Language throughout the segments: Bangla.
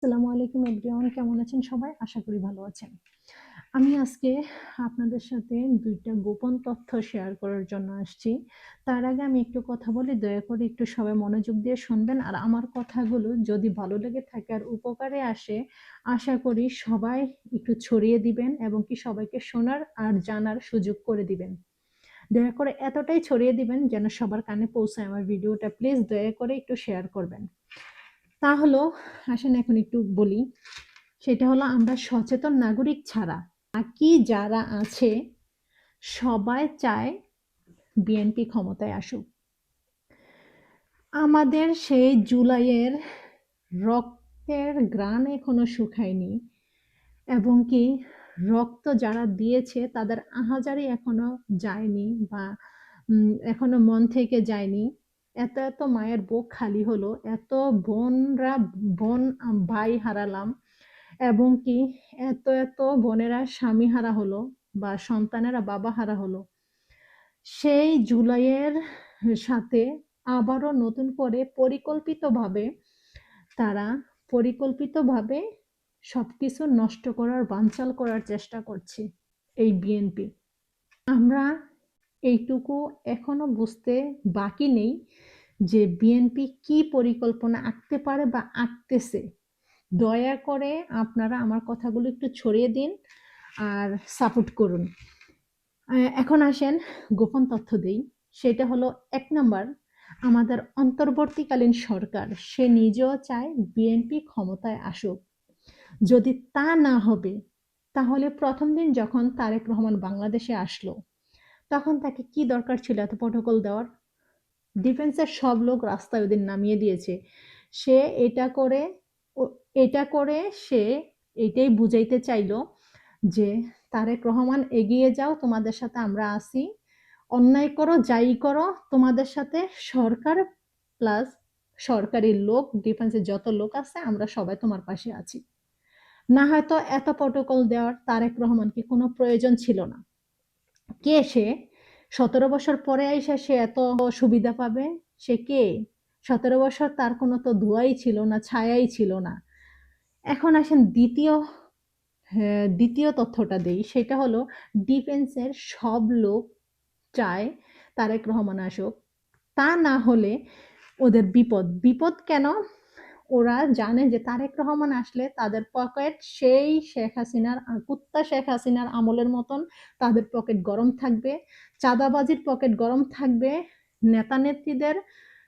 আসসালামু আলাইকুম এভরিওয়ান, কেমন আছেন সবাই? আশা করি ভালো আছেন। আমি আজকে আপনাদের সাথে ২ টা গোপন তথ্য শেয়ার করার জন্য আসছি। তার আগে আমি একটু কথা বলি, দয়া করে একটু সবাই মনোযোগ দিয়ে শুনবেন। আর আমার কথাগুলো যদি ভালো লেগে থাকে আর উপকারে আসে, আশা করি সবাই একটু ছড়িয়ে দিবেন এবং কি সবাইকে শোনার আর জানার সুযোগ করে দিবেন। দয়া করে এতটাই ছড়িয়ে দিবেন যেন সবার কানে পৌঁছায় আমার ভিডিওটা। প্লিজ দয়া করে একটু শেয়ার করবেন। তা হলো, আসেন এখন একটু বলি। সেটা হলো, আমরা সচেতন নাগরিক ছাড়া বাকি যারা আছে সবাই চায় বিএনপি ক্ষমতায় আসুক। আমাদের সেই জুলাইয়ের রক্তের ঘ্রাণ এখনো শুকায়নি এবং কি রক্ত যারা দিয়েছে তাদের আহাজারি এখনো যায়নি বা এখনো মন থেকে যায়নি। এত এত মায়ের বুক খালি হলো, এত বোন ভাই হারালাম এবং কি এত এত বোনেরা স্বামী হারা হলো বা সন্তানেরা বাবা হারা হলো। সেই জুলাইয়ের সাথে আবারও নতুন করে তারা পরিকল্পিতভাবে সবকিছু নষ্ট করার, বানচাল করার চেষ্টা করছে এই বিএনপি। আমরা এইটুকু এখনো বুঝতে বাকি নেই যে বিএনপি কি পরিকল্পনা আঁকতে পারে বা আঁকতেছে। দয়া করে আপনারা আমার কথাগুলো একটু ছড়িয়ে দিন আর সাপোর্ট করুন। এখন আসেন গোপন তথ্য দেই। সেটা হলো, ১ নাম্বার, আমাদের অন্তর্বর্তীকালীন সরকার সে নিজেও চায় বিএনপি ক্ষমতায় আসুক। যদি তা না হবে, তাহলে প্রথম দিন যখন তারেক রহমান বাংলাদেশে আসলো, তখন তাকে কি দরকার ছিল এত প্রটোকল দেওয়ার? ডিফেন্সের সব লোক রাস্তায় ওদের নামিয়ে দিয়েছে। সে এটা করে ও এটা করে সে এটাই বুঝাইতে চাইলো যে, তারেক রহমান এগিয়ে যাও, তোমাদের সাথে আমরা আছি। অন্যায় করো, যাই করো, তোমাদের সাথে সরকার প্লাস সরকারি লোক, ডিফেন্সের যত লোক আছে আমরা সবাই তোমার পাশে আছি। না হয়তো এত প্রটোকল দেওয়ার তারেক রহমানকে কোনো প্রয়োজন ছিল না। কে সে? ১৭ বছর পরে আইসা সে এত সুবিধা পাবে? সে কে? ১৭ বছর তার কোনো তো ধোঁয়াই ছিল না, ছায়াই ছিল না। এখন আসেন দ্বিতীয় তথ্যটা দেই। সেটা হলো, ডিফেন্সের সব লোক চায় তারেক রহমান আসুক। তা না হলে ওদের বিপদ। বিপদ কেন? ওরা জানে যে তারেক রহমান আসলে তাদের পকেট সেই কুত্তা শেখ হাসিনার আমলের মতন তাদের পকেট গরম থাকবে, চাঁদাবাজির পকেট গরম থাকবে, নেতা নেত্রীদের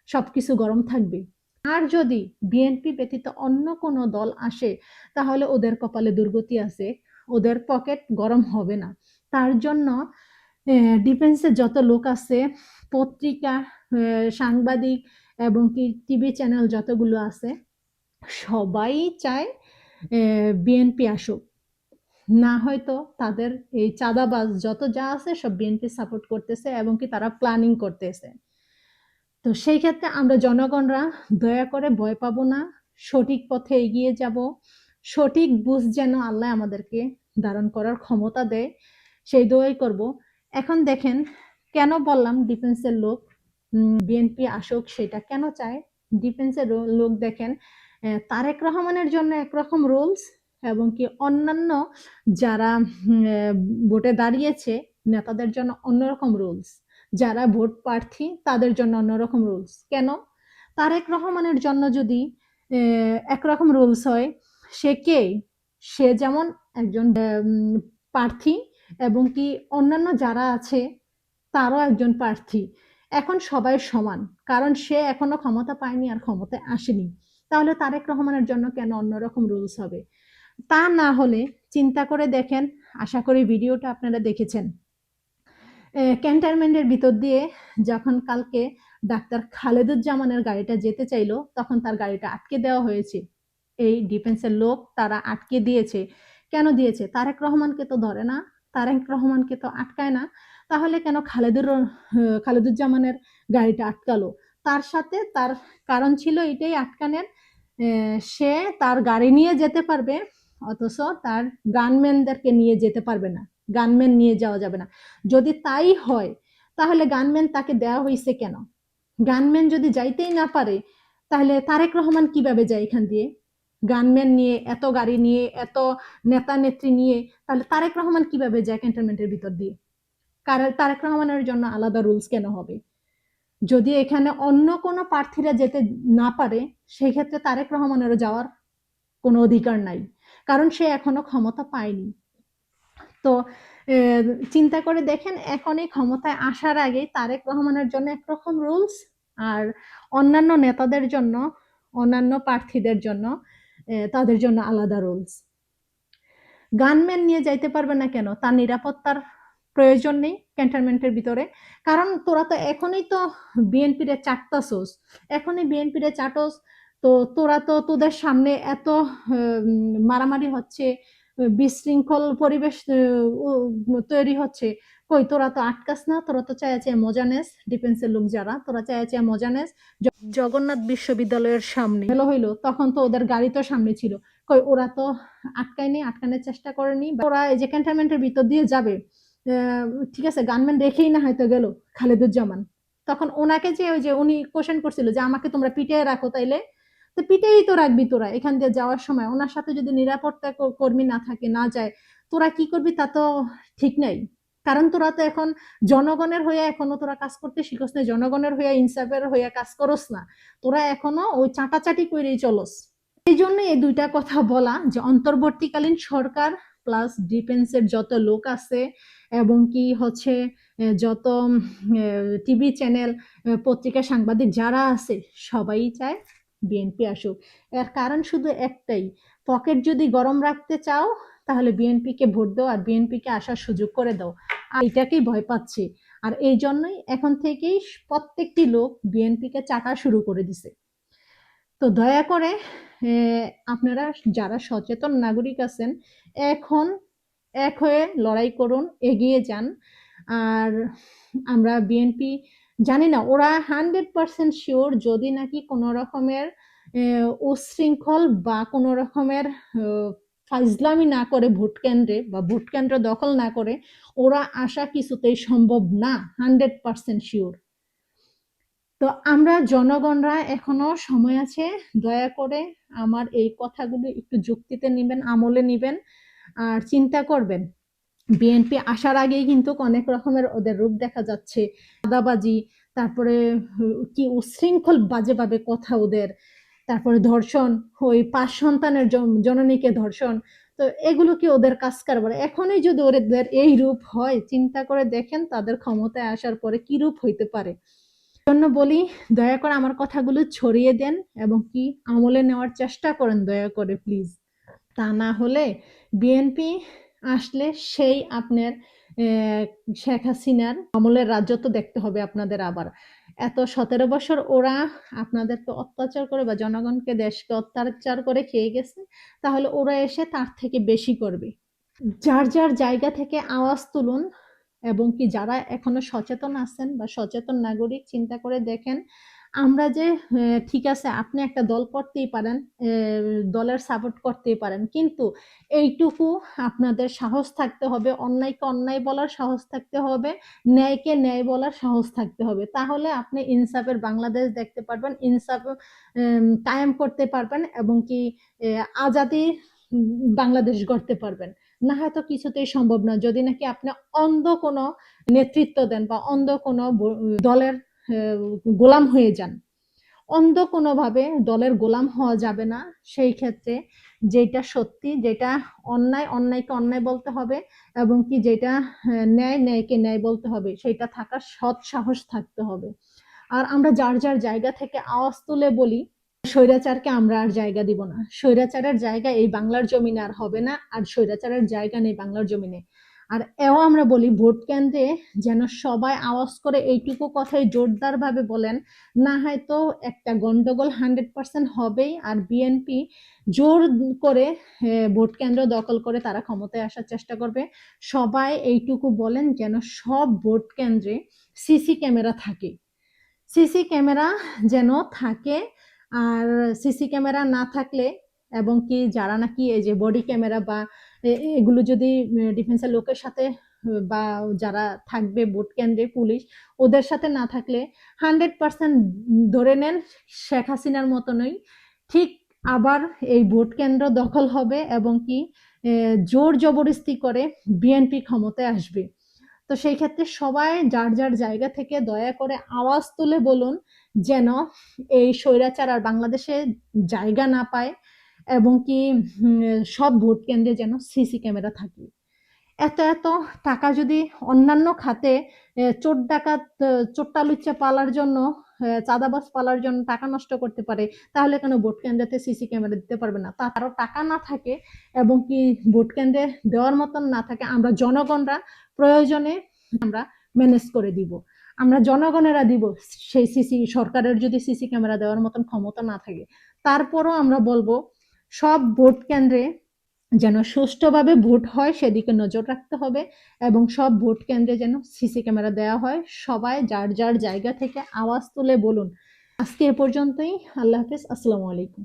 সবকিছু গরম থাকবে। আর যদি বিএনপি ব্যতীত অন্য কোনো দল আসে, তাহলে ওদের কপালে দুর্গতি আছে, ওদের পকেট গরম হবে না। তার জন্য ডিফেন্সের যত লোক আছে, পত্রিকা, সাংবাদিক এবং কি টিভি চ্যানেল যতগুলো আছে, সবাই চায় বিএনপি আসুক। না হয়তো তাদের এই চাঁদাবাজ যত যা আছে সব বিএনপি সাপোর্ট করতেছে এবং কি তারা প্ল্যানিং করতেছে। তো সেই ক্ষেত্রে আমরা জনগণরা দয়া করে ভয় পাবো না, সঠিক পথে এগিয়ে যাব। সঠিক বুঝ যেন আল্লাহ আমাদেরকে ধারণ করার ক্ষমতা দেয়, সেই দোয়াই করব। এখন দেখেন, কেন বললাম ডিফেন্সের লোক বিএনপি আসুক, সেটা কেন চায়? ডিফেন্সের লোক দেখেন, তারেক রহমানের জন্য একরকম রুলস এবং কি অন্যান্য যারা ভোটে দাঁড়িয়েছে নেতাদের জন্য অন্যরকম রুলস, যারা ভোট প্রার্থী তাদের জন্য অন্যরকম রুলস। কেন? তারেক রহমানের জন্য যদি একরকম রুলস হয়, সে কে? সে যেমন একজন প্রার্থী এবং কি অন্যান্য যারা আছে তারও একজন প্রার্থী। এখন সবাই সমান, কারণ সে এখনো ক্ষমতা পায়নি আর ক্ষমতায় আসেনি। তাহলে তারেক রহমানের জন্য কেন অন্যরকম রুলস হবে? তা না হলে চিন্তা করে দেখেন, আশা করি ভিডিওটা আপনারা দেখেছেন। ক্যান্টনমেন্টের ভিতর দিয়ে যখন কালকে ডাক্তার খালেদুজ্জামানের গাড়িটা যেতে চাইলো, তখন তার গাড়িটা আটকে দেওয়া হয়েছে। এই ডিফেন্সের লোক তারা আটকে দিয়েছে। কেন দিয়েছে? তারেক রহমানকে তো ধরে না, তারেক রহমানকে তো আটকায় না, তাহলে কেন খালেদুজ্জামানের গাড়িটা আটকালো? তার সাথে তার কারণ ছিল এটাই আটকানের, সে তার গাড়ি নিয়ে যেতে পারবে, অথচ তার গানম্যানদেরকে নিয়ে যেতে পারবে না, গানম্যান নিয়ে যাওয়া যাবে না। যদি তাই হয়, তাহলে গানম্যান তাকে দেওয়া হয়েছে কেন? গানম্যান যদি যাইতেই না পারে, তাহলে তারেক রহমান কিভাবে যায় এখান দিয়ে? গানম্যান নিয়ে, এত গাড়ি নিয়ে, এত নেতা নেত্রী নিয়ে, তাহলে তারেক রহমান কিভাবে যায় ক্যান্টনমেন্টের ভিতর দিয়ে? তারেক রহমানের জন্য আলাদা রুলস কেন হবে? যদি এখানে অন্য কোনো প্রার্থীরা যেতে না পারে, সেই ক্ষেত্রে তারেক রহমানেরও যাওয়ার কোনো অধিকার নাই, কারণ সে এখনো ক্ষমতা পায়নি। তো চিন্তা করে দেখেন, এখন এই ক্ষমতায় আসার আগে তারেক রহমানের জন্য একরকম রুলস, আর অন্যান্য নেতাদের জন্য, অন্যান্য প্রার্থীদের জন্য তাদের জন্য আলাদা রুলস। গানম্যান নিয়ে যাইতে পারবে না কেন? তার নিরাপত্তার প্রয়োজন নেই ক্যান্টনমেন্টের ভিতরে? কারণ তোরা তো এখনই তো বিএনপির চাটতাছোস, এখনই বিএনপির চাটস, তো তোরা তো তোদের সামনে এত মারামারি হচ্ছে, বিশৃঙ্খল পরিবেশ তৈরি হচ্ছে, কই তোরা তো আটকাস না? তোরা তো চায় মজা নেস, ডিফেন্সের লোক যারা, তোরা চায় মজা নেস। জগন্নাথ বিশ্ববিদ্যালয়ের সামনে হলো হইলো, তখন তো ওদের গাড়ি তো সামনে ছিল, কই ওরা তো আটকায়নি, আটকানোর চেষ্টা করেনি। ওরা এই যে ক্যান্টনমেন্টের ভিতর দিয়ে যাবে, ঠিক আছে, গানম্যান রেখেই না হয়তো গেল খালেদুজ্জামান, তখন ওনাকে যে ওই যে উনি কোশ্চেন করছিল যে আমাকে তোমরা পিটিয়ে রাখো, তাইলে তো পিটিয়েই তো রাখবি তোরা। এখান দিয়ে যাওয়ার সময় ওনার সাথে যদি নিরাপত্তা কর্মী না থাকে, না যায়, তোরা কি করবি তা তো ঠিক নাই। কারণ তোরা তো এখন জনগণের হয়ে এখনো তোরা কাজ করতে শিখস না, জনগণের হয়ে, ইনসাফের হয়ে কাজ করস না, তোরা এখনো ওই চাটাচাটি করেই চলস। এই জন্য এই দুইটা কথা বলা, যে অন্তর্বর্তীকালীন সরকার প্লাস ডিফেন্সের যত লোক আছে, এবং কি হচ্ছে যত টিভি চ্যানেল, পত্রিকা, সাংবাদিক যারা আছে, সবাই চায় বিএনপি আসুক। এর কারণ শুধু একটাই, পকেট যদি গরম রাখতে চাও তাহলে বিএনপিকে ভোট দাও, আর বিএনপিকে আসার সুযোগ করে দাও। আর এটাকেই ভয় পাচ্ছে, আর এই জন্যই এখন থেকেই প্রত্যেকটি লোক বিএনপিকে চাটা শুরু করে দিছে। তো দয়া করে আপনারা যারা সচেতন নাগরিক আছেন, এখন এক হয়ে লড়াই করুন, এগিয়ে যান। আর আমরা বিএনপি, জানি না ওরা 100% শিওর, যদি নাকি কোনো রকমের উচ্ছৃঙ্খল বা কোনো রকমের ফাইজলামি না করে ভোট কেন্দ্রে, বা ভোট কেন্দ্র দখল না করে, ওরা আসা কিছুতেই সম্ভব না, 100% শিওর। তো আমরা জনগণরা এখনো সময় আছে, দয়া করে আমার এই কথাগুলো একটু যুক্তিতে নিবেন, আমলে নিবেন, আর চিন্তা করবেন। বিএনপি আসার আগেই কিন্তু অনেক রকমের ওদের রূপ দেখা যাচ্ছে, দাদাবাজি, তারপরে কি উচ্ছৃঙ্খল বাজেভাবে কথা ওদের, তারপরে ধর্ষণ, ওই 5 সন্তানের জননীকে ধর্ষণ। তো এগুলো কি ওদের কাজ কারবার? এখনই যদি ওদের এই রূপ হয়, চিন্তা করে দেখেন তাদের ক্ষমতায় আসার পরে কি রূপ হইতে পারে। জন্য বলি, দয়া করে আমার কথাগুলো ছড়িয়ে দেন, এবং কি আমলে নেওয়ার চেষ্টা করেন দয়া করে প্লিজ। তা না হলে বিএনপি আসলে সেই আপনার শেখ হাসিনার আমলের রাজত্ব দেখতে হবে আপনাদের আবার। এত 17 বছর ওরা আপনাদেরকে অত্যাচার করে, বা জনগণকে, দেশকে অত্যাচার করে খেয়ে গেছে, তাহলে ওরা এসে তার থেকে বেশি করবে। যার যার জায়গা থেকে আওয়াজ তুলুন, এবং কি যারা এখনো সচেতন আছেন বা সচেতন নাগরিক, চিন্তা করে দেখেন, আমরা যে ঠিক আছে, আপনি একটা দল করতেই পারেন, দলের সাপোর্ট করতেই পারেন, কিন্তু এইটুকু আপনাদের সাহস থাকতে হবে, অন্যায়কে অন্যায় বলার সাহস থাকতে হবে, ন্যায়কে ন্যায় বলার সাহস থাকতে হবে। তাহলে আপনি ইনসাফের বাংলাদেশ দেখতে পারবেন, ইনসাফ কায়েম করতে পারবেন, এবং কি আজাদি বাংলাদেশ গড়তে পারবেন। না হয়তো কিছুতেই সম্ভব না, যদি নাকি আপনি অন্ধ কোনো নেতৃত্ব দেন, বা অন্ধ কোনো দলের গোলাম হয়ে যান। অন্ধ কোনোভাবে দলের গোলাম হওয়া যাবে না। সেই ক্ষেত্রে যেটা সত্যি, যেটা অন্যায়, অন্যায়কে অন্যায় বলতে হবে, এবং কি যেটা ন্যায়, ন্যায়কে ন্যায় বলতে হবে, সেটা থাকার সৎ সাহস থাকতে হবে। আর আমরা যার যার জায়গা থেকে আওয়াজ তুলে বলি, স্বৈরাচারকে আমরা আর জায়গা দিব না। স্বৈরাচারের জায়গা এই বাংলার জমিনে আর হবে না, আর স্বৈরাচারের জায়গা নেই বাংলার জমিনে। আর এও আমরা বলি, ভোট কেন্দ্রে যেন সবাই আওয়াজ করে এইটুকু কথাই জোরদার ভাবে বলেন, না হয়তো একটা গন্ডগোল 100% হবেই, আর বিএনপি জোর করে ভোট কেন্দ্র দখল করে তারা ক্ষমতায় আসার চেষ্টা করবে। সবাই এইটুকু বলেন যেন সব ভোট কেন্দ্রে সিসি ক্যামেরা থাকে, সিসি ক্যামেরা যেন থাকে। আর সিসি ক্যামেরা না থাকলে, এবং কি যারা নাকি এই যে বডি ক্যামেরা বা এগুলো যদি ডিফেন্সের লোকের সাথে, বা যারা থাকবে ভোট কেন্দ্রে, পুলিশ, ওদের সাথে না থাকলে 100% ধরে নেন শেখ হাসিনার মতনই ঠিক আবার এই ভোট কেন্দ্র দখল হবে এবং কি জোর জবরদস্তি করে বিএনপি ক্ষমতায় আসবে। তো সেই ক্ষেত্রে সবাই যার যার জায়গা থেকে দয়া করে আওয়াজ তুলে বলুন যেন এই স্বৈরাচার আর বাংলাদেশে জায়গা না পায় এবং কি সব ভোট কেন্দ্রে যেন সিসি ক্যামেরা থাকে। এত এত টাকা যদি অন্যান্য খাতে চোর ডাকাত চোরটা লুচ্চা পালার জন্য চাঁদাবাজ পালার জন্য টাকা নষ্ট করতে পারে, তাহলে কেন ভোট কেন্দ্রে সিসি ক্যামেরা দিতে পারবে না? তারও টাকা না থাকে এবং কি ভোট কেন্দ্রে দেওয়ার মতন না থাকে, আমরা জনগণরা প্রয়োজনে আমরা ম্যানেজ করে দিব, আমরা জনগণেরা দিব। সেই সিসি সরকারের যদি সিসি ক্যামেরা দেওয়ার মতন ক্ষমতা না থাকে, তারপরও আমরা বলবো সব ভোট কেন্দ্রে যেন সুষ্ঠুভাবে ভোট হয় সেদিকে নজর রাখতে হবে এবং সব ভোট কেন্দ্রে যেন সিসি ক্যামেরা দেওয়া হয়। সবাই যার যার জায়গা থেকে আওয়াজ তুলে বলুন। আজকে এ পর্যন্তই। আল্লাহ হাফেজ। আসসালামু আলাইকুম।